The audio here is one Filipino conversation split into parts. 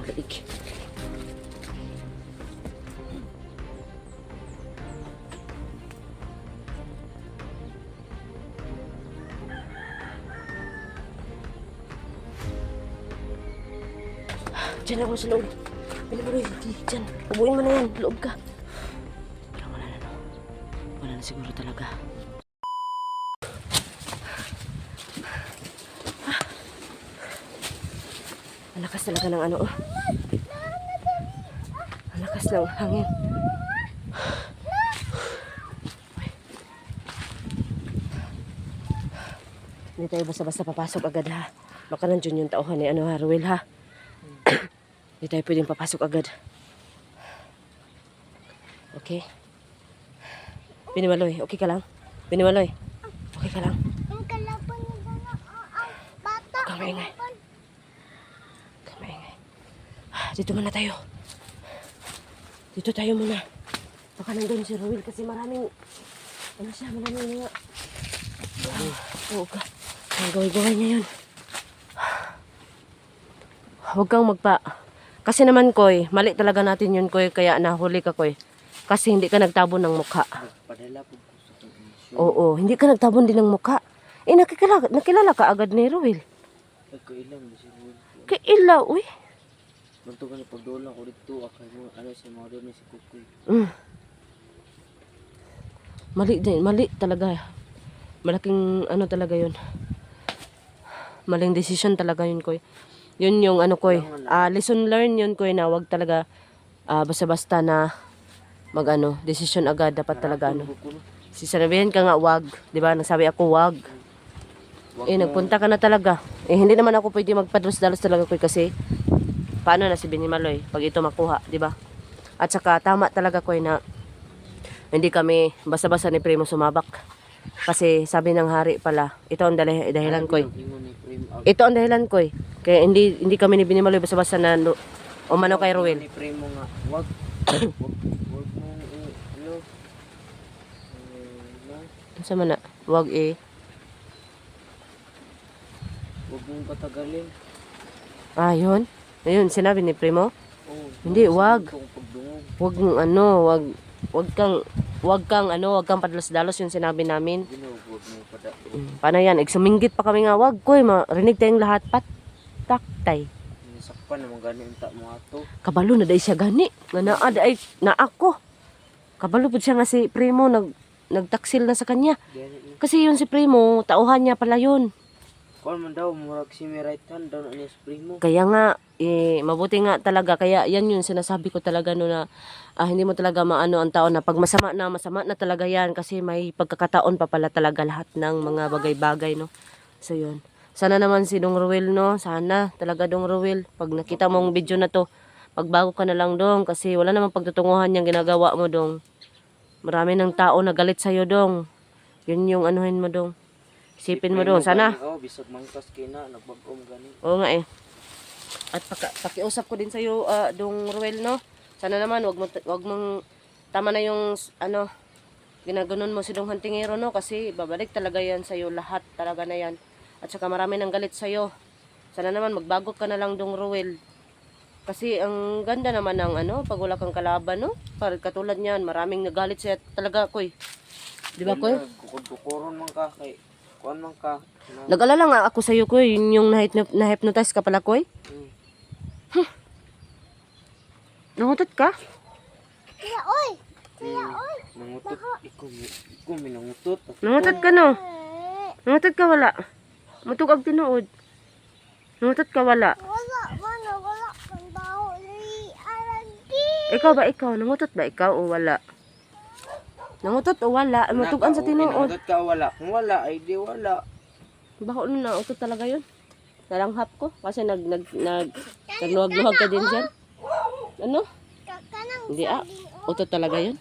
ang daig. Diyan ako sa loob. Pinabaroy, diyan. Ubuin mo na yan, loob ka. Pero wala na, no? Wala na siguro talaga. Ang lakas talaga ng ano, oh. Ang lakas ng hangin. Hindi tayo basta-basta papasok agad, ha? Baka nandiyon yung tauhan ni ano, ha, Ruel, ha? Hindi tayo pwedeng papasok agad. Okay? Binimaloy, okay ka lang? Binimaloy, okay ka lang? Huwag kang maingay. Huwag kang maingay. Dito muna tayo. Dito tayo muna. Baka nandun si Ruel kasi maraming ano siya, maraming mga oo ka. Ang gawin-gawin niya yun. Huwag kang magpa. Kasi naman, Koy, mali talaga natin yun, Koy, kaya nahuli ka, Koy. Kasi hindi ka nagtabon ng mukha. Padala po ko sa komisyon. Oo, hindi ka nagtabon din ng mukha. Nakilala ka agad ni Ruel. Ay, kailang na si Ruel. Kaila, uy. Banto ka na pagdola ko dito. Akay mo, ano si mga doon si Kukoy. Mali talaga. Malaking ano talaga yun. Maling decision talaga yun, Koy. Yun yung ano, Koy. Lesson learned yun, Koy, na wag talaga basta-basta na decision agad. Dapat talaga ano. Sinabihan ka nga, wag. Diba? Nagsabi ako, wag. Nagpunta ka na talaga. Hindi naman ako pwede magpadros-dalos talaga, Koy, kasi paano na si Binimaloy pag ito makuha, diba? At saka tama talaga, Koy, na hindi kami basta-basta ni Primo sumabak. Kasi sabi ng hari pala, ito ang dahilan, Koy. Ito ang dahilan, Koy. Kaya hindi kami ni Binimaloy basta-basta na umano kay Ruel. Ni Primo nga, wag mo, ano, Sa mana, wag wag mong patagalin. Yun. Ayun, sinabi ni Primo. Oh, Hindi, wag. Pagdungog. Wag kang padalos-dalos yung sinabi namin. Wag mo pada. Paano yan? Sumingit pa kami nga, wag, Koy, marinig tayong lahat, taktay. Sakpan naman gani unta mo ato. Kabalo na dahil siya gani. Nga na ako. Kabalo po siya nga si Primo, nagtaksil na sa kanya. Kasi yun si Primo, tauhan niya pala yun. Kung man daw, murag si may right hand daw na niya si Primo. Kaya nga, mabuti nga talaga. Kaya yan yung sinasabi ko talaga no na hindi mo talaga maano ang tao na pag masama na talaga yan. Kasi may pagkakataon pa pala talaga lahat ng mga bagay-bagay, no. So yun. Sana naman si Dong Ruel, no. Sana talaga Dong Ruel. Pag nakita mong video na to, magbago ka na lang, Dong. Kasi wala namang pagtutunguhan yung ginagawa mo, Dong. Marami ng tao na galit sa'yo, Dong. Yun yung anuhin mo, Dong. Isipin mo, Dong. Sana. Bisag mangkas kina, nagbag-om gani. Oo nga eh. At pakiusap ko din sa'yo, Dong Ruel, no? Sana naman, wag mong tama na yung, ginaganon mo si Dong Hantingero, no? Kasi babalik talaga yan sa'yo, lahat talaga na yan. At saka marami nang galit sa'yo. Sana naman, magbago ka na lang, Dong Ruel. Kasi ang ganda naman ng, pag wala kang kalaban, no? Katulad niyan, maraming nagalit sa'yo talaga, Koy. Di ba, Koy? Kukuron man ka kay, kuan man ka. Nag-alala nga ako sa'yo, Koy. Yun yung na-hypnotize ka pala, Koy. Nangutot ka? Kuya, oy! Kuya, oy! Nangutot. Ikaw may nangutot. Nangutot ka, no? Nangutot ka, wala. Matugag tinuod. Nangutot ka, wala. Wala, mana, wala. Kandaho, aragi. Ikaw ba, ikaw? Nangutot ba ikaw o wala? Nangutot o wala? Matugan sa tinuod. Nangutot ka wala. Kung wala, ay di wala. Bako nun na, utot talaga yun. Nalanghap ko. Kasi nagluhag-luhag ka din dyan. Ano? Kakanang Hindi utot talaga yun.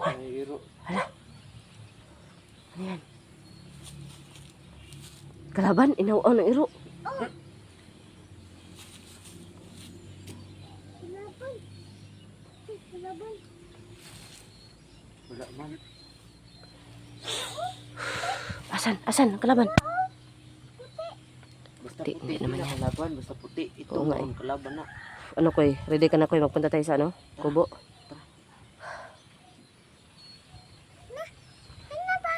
Ay, iro. Hala. Ano yan? Kalaban, inaw-aw ng iro. Kalaban. Kalaban. Wala man. Asan? Kalaban? Basta Di, puti, hindi naman naman yan. kalaban, basta puti. Ito Oo nga ang kalaban na. Ano koy, ready ka na koy, magpunta tayo sa ano? Kubo.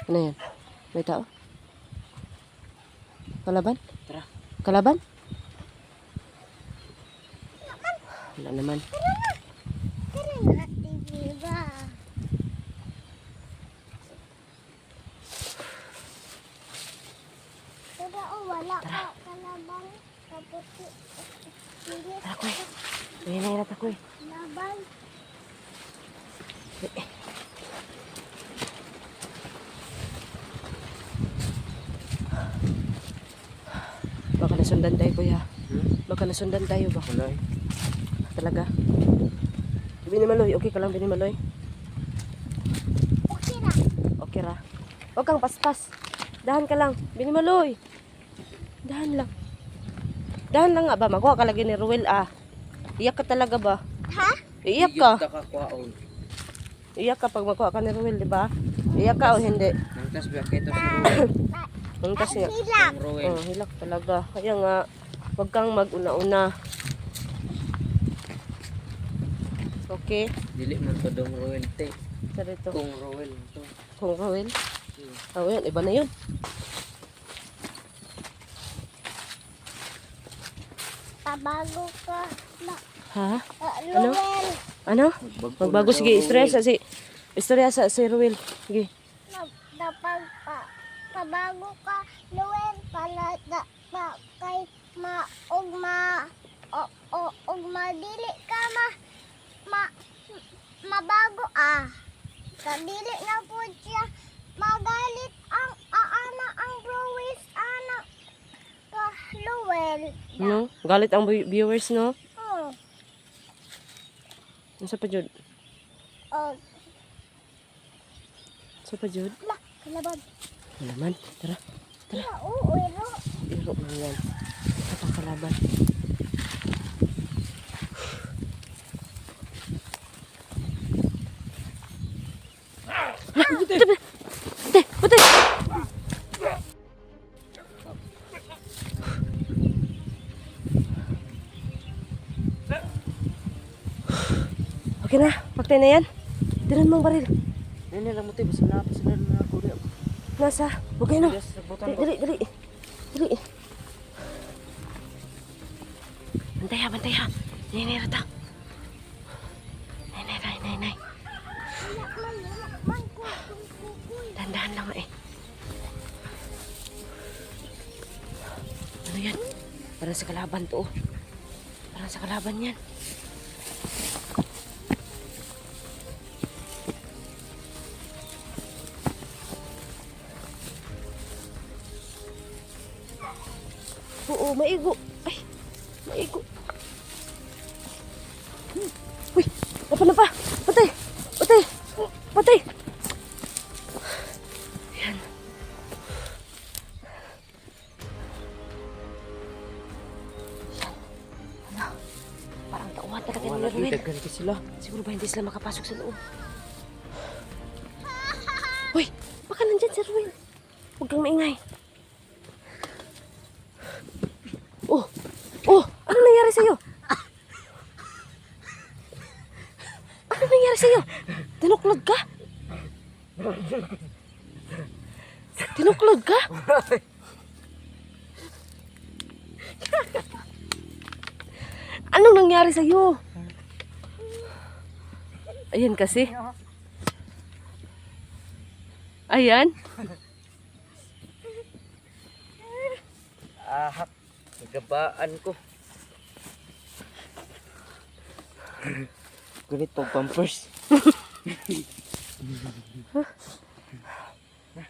Ano yan? May tao? Kalaban? Tara. Kalaban? Wala naman. Tara na, diba? Tara, oh, wala ka kalabang kaputi. Hindi Tara koy. May nairat ako eh. laban. Baka nasundan tayo kuya. Hmm? Baka nasundan tayo ba? Wala eh. Talaga. Binimaloy, okay ka lang Binimaloy? Okay na. Okay ra. Huwag kang paspas. Dahan ka lang. Binimaloy. Dahan lang. Dahan lang nga ba? Makuha ka lagi ni Ruel ah. Iyak ka talaga ba? Ha? Iyak ka. Iyot ka kwaon. Iyak ka pag makuha ka ni Ruel, di ba? Iyak ka o hindi? Nangtas biya kito si Roel. Ang kasi Hilak. Ang Roel. oh, hilak talaga. Kaya nga, huwag kang mag-una-una. Okay? Dili man to dong Roel te. Sa dito. Kung Roel to. Kung Ruel. Hmm. Oh, yan. Iba na yun. Pabago ka na. Ha? Luwel. Ano? Magbago. na Sige, daw, istorya Roel. sa si... Istorya sa si Ruel. Sige. Napag pabago ka Luwel pala na kay maugma og madili ka mabago kadili na po siya magalit ang aana ang Browis ana ka Luwel. No? Galit ang viewers, no? Oh, Ano sa pa, Jud? oh, Sa pa, Jud? la, kalabag. Ano naman? Tara. Tara, oo, ero. Iro mo yan. Kapakalaban. Putay! Putay! Okay na. Pagtay na yan. Tiran mo ang baril. Nene lang mo te basta na sila na ko di. Nasa. Okay na. Yes, sa butang Dali, dali, dali. Dali. Bantay ha, bantay ha. Nay, nay, rata. Nay, nay, nay, nay, nay. Man, kuy. Dandahan lang eh. Ano yan? Parang sa kalaban to. Oh. Parang sa kalaban yan. Oo, maigo. Ay, maigo. Uy, na pa. Patay. Patay. Patay. Yan. Yan. Ano? Parang tauhan talaga Wala nila gyud Ruel. daghan ka sila. Siguro ba hindi sila makapasok sa loob? Uy, baka nandyan si Ruel. Huwag kang maingay. Oh, oh, ano nangyari sa'yo? Ano nangyari sa'yo? Tinuklog ka? Tinuklog ka? Anong nangyari sa'yo? Ayan kasi. Ayan. Ahak. Gabaan ko. Ganito pampers.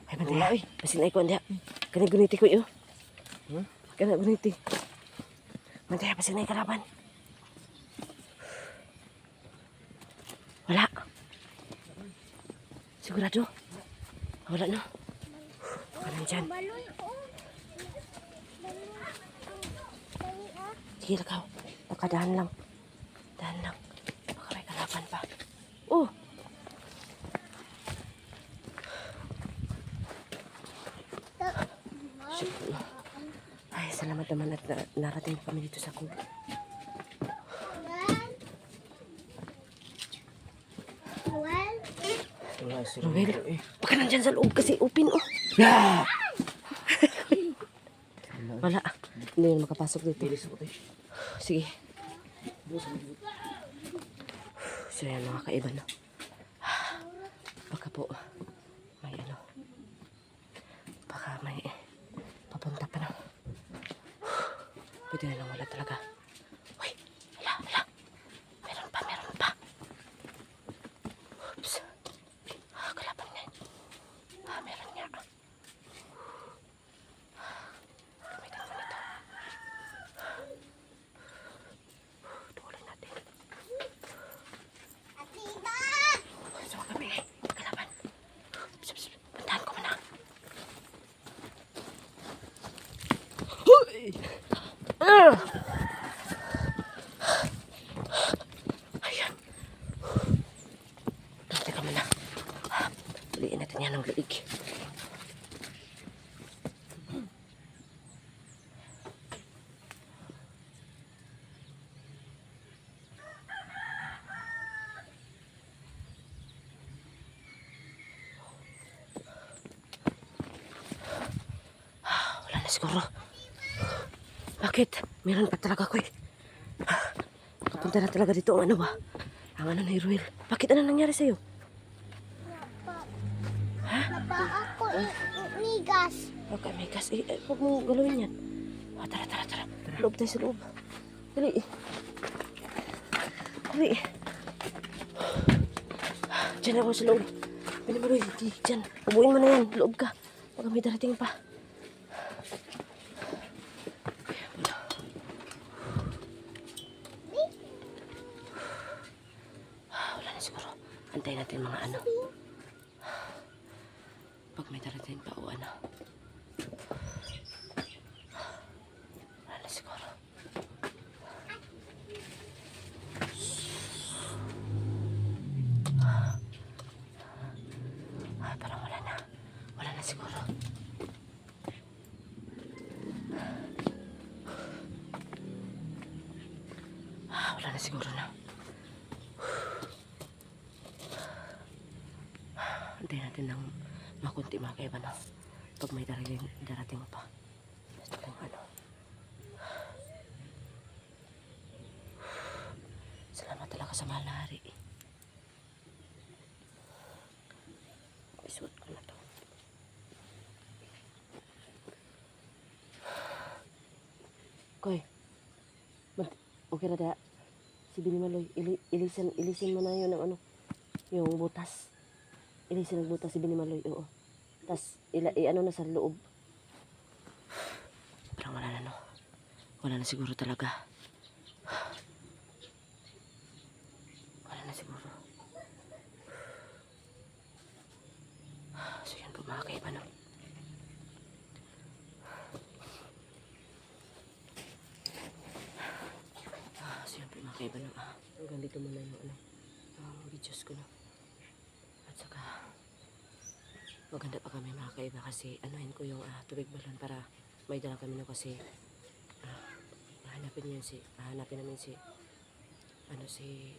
Ay, mantay. Pasin ay ko, anda. Kana guniti ko iyo. Kana guniti. Mantay, pasin ay kalaban. Wala. Sigurado. Wala no. Baka nandyan. Balon, oh. Balon. Dali, Sige, lakaw. Dahan lang. Dahan lang. Baka may kalaban pa. Oh! Ay, salamat naman at narating na kami dito sa kubo. Well, Wala si Ruel, baka nandyan sa loob kasi open oh. Wala. Hindi yun makapasok dito. Bilis ko tayo. Sige. Bukas mo dito. So yan mga kaiba no. Baka po may ano. Baka may papunta pa na. Pwede na lang wala talaga. Uy, hala. Meron pa. Oops. Kalaban nga. Meron nga. Gamitin ko nito. Tuloy natin. Atiba! So kami kalaban. Bantahan ko muna. Huy! Ayan. Teka muna. Tuliin natin yan ng liig. Wala na siguro. Bakit? Meron pa talaga ko eh. Punta na talaga dito ang ano ba? Ang ano ni Ruel. Bakit ano nangyari sa'yo? Napa ako nigas. Okay, may gas. Huwag mo galawin yan. Tara. Loob tayo sa loob. Dali. Diyan ako sa loob. Pinimaroy, diyan. Ubuin mo na yan. Loob ka. Baka may darating pa. Wala na siguro. Antayin natin mga ano. Pag may darating pa o ano. Wala na siguro. Parang wala na. Wala na siguro. Wala na siguro na. Antayin natin ng makunti mga kaiba na. Pag may darating pa. Basta lang ano. Salamat talaga sa mahal na hari. Isuot ko na to. Koy. Okay na da. Si Binimaloy, ilisin mo na yun ng ano. Yung butas. Ilisin ang butas si Binimaloy, oo. Tapos, ano na sa loob. Parang wala na, no? Wala na siguro talaga. Wala na siguro. So, yan po mga kaiba, no? So, yan po mga kaiba, no? Hanggang dito muna yung ano, videos ko, no? At saka, maganda pa kami mga kaiba kasi anuhin ko yung tubig balon para may dala kami no kasi hanapin namin si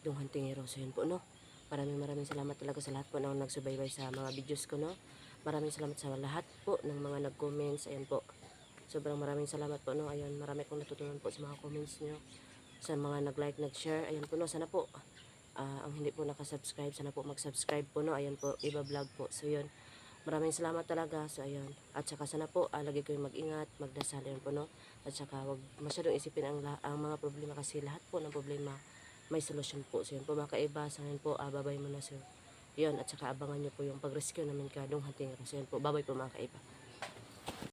Dunghan Tingero. So yun po no, maraming salamat talaga sa lahat po na nagsubaybay sa mga videos ko no. Maraming salamat sa lahat po ng mga nag-comments. Ayan po, sobrang maraming salamat po no. Ayun, marami akong natutunan po sa mga comments nyo, sa mga nag-like, nag-share. Ayan po no, sana po ang hindi po nakasubscribe, sana po mag-subscribe po no. Ayan po, iba vlog po. So yun, maraming salamat talaga. So ayun, at saka sana po lagi kayong mag-ingat, magdasal yun po no. At saka wag masyadong isipin ang mga problema kasi lahat po ng problema may solusyon po. So yun po mga kaiba, sa ngayon po babay muna. So yun, at saka abangan nyo po yung pag-rescue namin ka Dunghan Tingero. So yun po, babay po mga kaiba.